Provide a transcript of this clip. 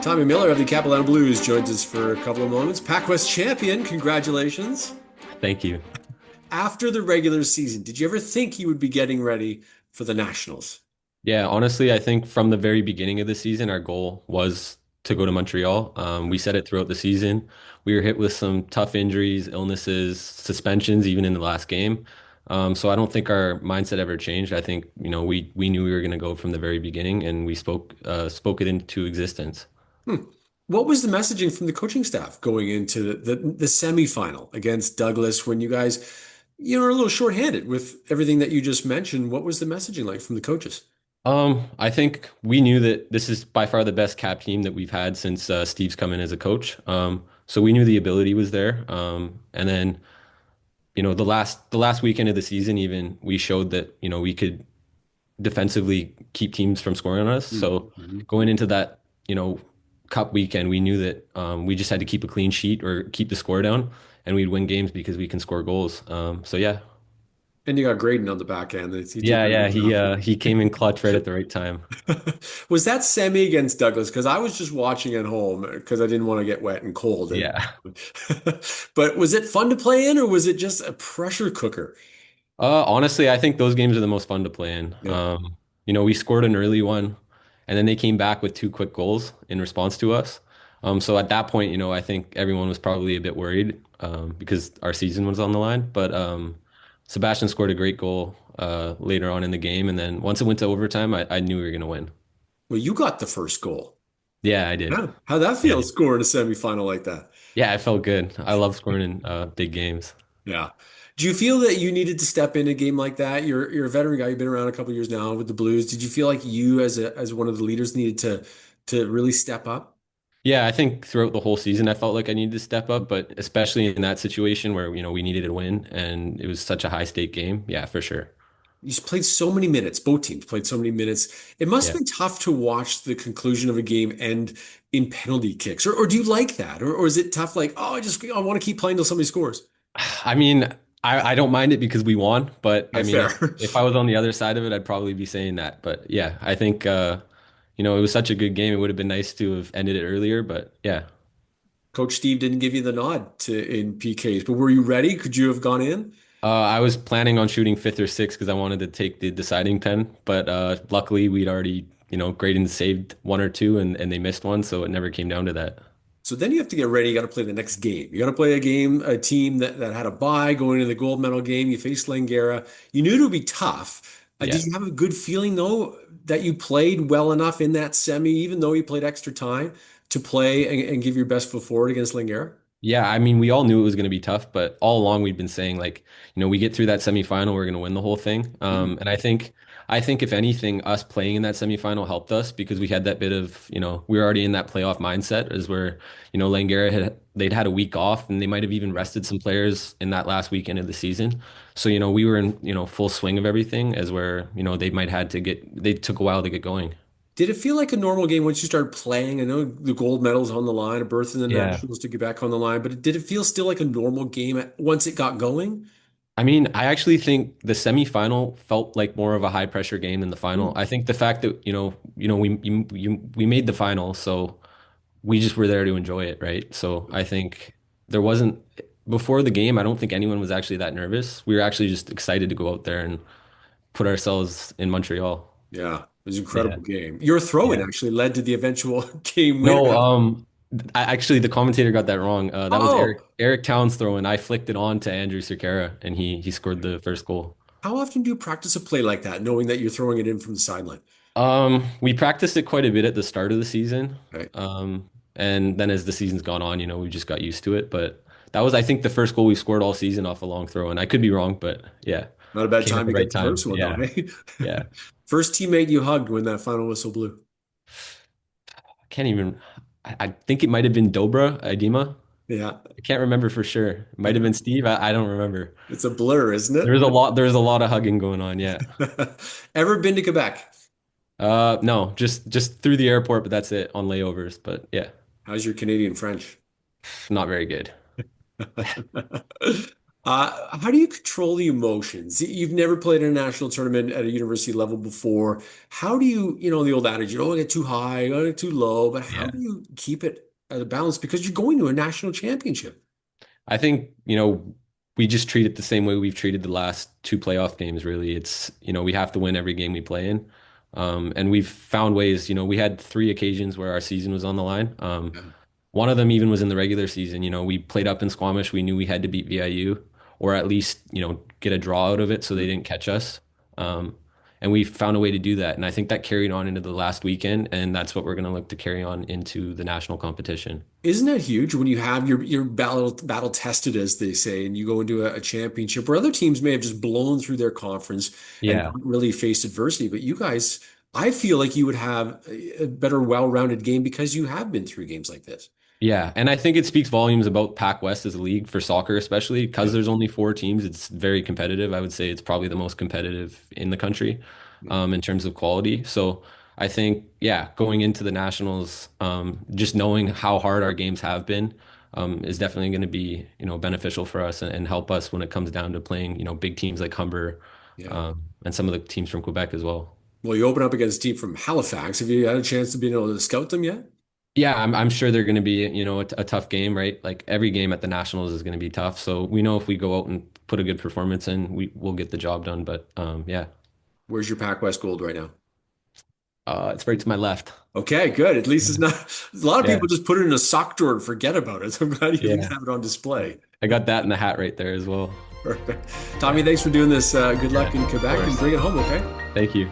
Tommy Millar of the Capilano Blues joins us for a couple of moments. PACWEST champion, congratulations. Thank you. After the regular season, did you ever think you would be getting ready for the Nationals? Yeah, honestly, I think from the very beginning of the season, our goal was to go to Montreal. We said it throughout the season. We were hit with some tough injuries, illnesses, suspensions, even in the last game. So I don't think our mindset ever changed. I think, we knew we were going to go from the very beginning, and we spoke it into existence. Hmm. What was the messaging from the coaching staff going into the semifinal against Douglas when you guys, are a little shorthanded with everything that you just mentioned? What was the messaging like from the coaches? I think we knew that this is by far the best cap team that we've had since Steve's come in as a coach. So we knew the ability was there. And then the last weekend of the season, even we showed that we could defensively keep teams from scoring on us. So Mhm. going into that cup weekend, we knew that we just had to keep a clean sheet or keep the score down, and we'd win games because we can score goals. So yeah, And you got Graydon on the back end. He did a yeah, pretty yeah. good He job. uh, he came in clutch right at the right time. Was that semi against Douglas? Because I was just watching at home because I didn't want to get wet and cold. And Yeah. but was it fun to play in, or was it just a pressure cooker? Honestly, I think those games are the most fun to play in. Yeah. We scored an early one, and then they came back with two quick goals in response to us. So at that point, I think everyone was probably a bit worried because our season was on the line. But Sebastian scored a great goal later on in the game, and then once it went to overtime, I knew we were going to win. Well, you got the first goal. Yeah, I did. Yeah. How'd that Yeah, feel scoring a semifinal like that? yeah, I felt good. I love scoring in big games. Yeah. Do you feel that you needed to step in a game like that? You're a veteran guy. You've been around a couple years now with the Blues. Did you feel like you, as one of the leaders, needed to really step up? Yeah, I think throughout the whole season, I felt like I needed to step up, but especially in that situation where, we needed to win and it was such a high stake game. Yeah, for sure. You just played so many minutes. Both teams played so many minutes. It must Yeah. have been tough to watch the conclusion of a game end in penalty kicks. Or do you like that? Or is it tough like, oh, I want to keep playing till somebody scores? I mean, I don't mind it because we won, but I Okay, mean, fair. if I was on the other side of it, I'd probably be saying that. But yeah, I think, it was such a good game. It would have been nice to have ended it earlier, but yeah. Coach Steve didn't give you the nod to in PKs, but were you ready? Could you have gone in? I was planning on shooting fifth or sixth because I wanted to take the deciding pen, but luckily we'd already, Graydon saved one or two and they missed one, so it never came down to that. So then you have to get ready. You got to play the next game. You got to play a team that had a bye going into the gold medal game. You faced Langara. You knew it would be tough. Yeah. Did you have a good feeling though that you played well enough in that semi, even though you played extra time to play and give your best foot forward against Langara? Yeah, I mean, we all knew it was going to be tough, but all along we'd been saying like, we get through that semifinal, we're going to win the whole thing. Mhm. And I think if anything, us playing in that semifinal helped us because we had that bit of, we were already in that playoff mindset as where, Langara they'd had a week off and they might have even rested some players in that last weekend of the season. So, we were in, full swing of everything as where, they took a while to get going. Did it feel like a normal game once you started playing? I know the gold medal's on the line, a berth in the Yeah. Nationals to get back on the line, but did it feel still like a normal game once it got going? I mean, I actually think the semifinal felt like more of a high pressure game than the final. I think the fact that, we made the final, so we just were there to enjoy it, right? So I think there wasn't before the game, I don't think anyone was actually that nervous. We were actually just excited to go out there and put ourselves in Montreal. Yeah, it was an Yeah. incredible game. Your throw-in Yeah. actually led to the eventual game No, winner. actually the commentator got that wrong. That was Oh, Eric Towns throwing. I flicked it on to Andrew Cerquera and he scored the first goal. how often do you practice a play like that, knowing that you're throwing it in from the sideline? We practiced it quite a bit at the start of the season. Okay. And then as the season's gone on, we just got used to it. But that was, I think, the first goal we scored all season off a long throw. And I could be wrong, but yeah, Not a bad came at time the to right get the time. first one, though, Yeah. hey? Yeah. First teammate you hugged when that final whistle blew. I can't even, I think it might have been Dobra Idima. Yeah. I can't remember for sure. It might have been Steve. I don't remember. It's a blur, isn't There's a lot of hugging going on. Yeah. it? Ever been to Quebec? No, just through the airport, but that's it on layovers. But yeah, How's your Canadian French? not very good. How do you control the emotions? You've never played in a national tournament at a university level before. How do the old adage, you don't want to get too high, you don't want to get too low, but how Yeah. do you keep it at a balance? Because you're going to a national championship. I think, we just treat it the same way we've treated the last two playoff games, really. It's, we have to win every game we play in. And we've found ways, we had three occasions where our season was on the line. Yeah. One of them even was in the regular season. We played up in Squamish. We knew we had to beat VIU or at least, get a draw out of it so they didn't catch us. Um, and we found a way to do that. And I think that carried on into the last weekend. And that's what we're going to look to carry on into the national competition. Isn't that huge when you have your battle tested, as they say, and you go into a championship where other teams may have just blown through their conference and Yeah. not really faced adversity, but you guys, I feel like you would have a better, well-rounded game because you have been through games like this. Yeah, and I think it speaks volumes about PACWEST as a league for soccer, especially because Yeah. there's only four teams. It's very competitive. I would say it's probably the most competitive in the country, Yeah. in terms of quality. So I think, yeah, going into the nationals, just knowing how hard our games have been, is definitely going to be, beneficial for us and help us when it comes down to playing, big teams like Humber, Yeah. and some of the teams from Quebec as well. Well, you open up against a team from Halifax. Have you had a chance to be able to scout them yet? Yeah, I'm sure they're going to be, a tough game, right? Like every game at the Nationals is going to be tough. So we know if we go out and put a good performance in, we'll get the job done. But yeah, Where's your PacWest Gold right now? it's right to my left. Okay, good. At least it's not. A lot of Yeah, people just put it in a sock drawer and forget about it. So I'm glad you at least yeah. have it on display. I got that in the hat right there as well. Perfect. Tommy, thanks for doing this. Good Yeah, luck in of Quebec and course. bring it home, okay? Thank you.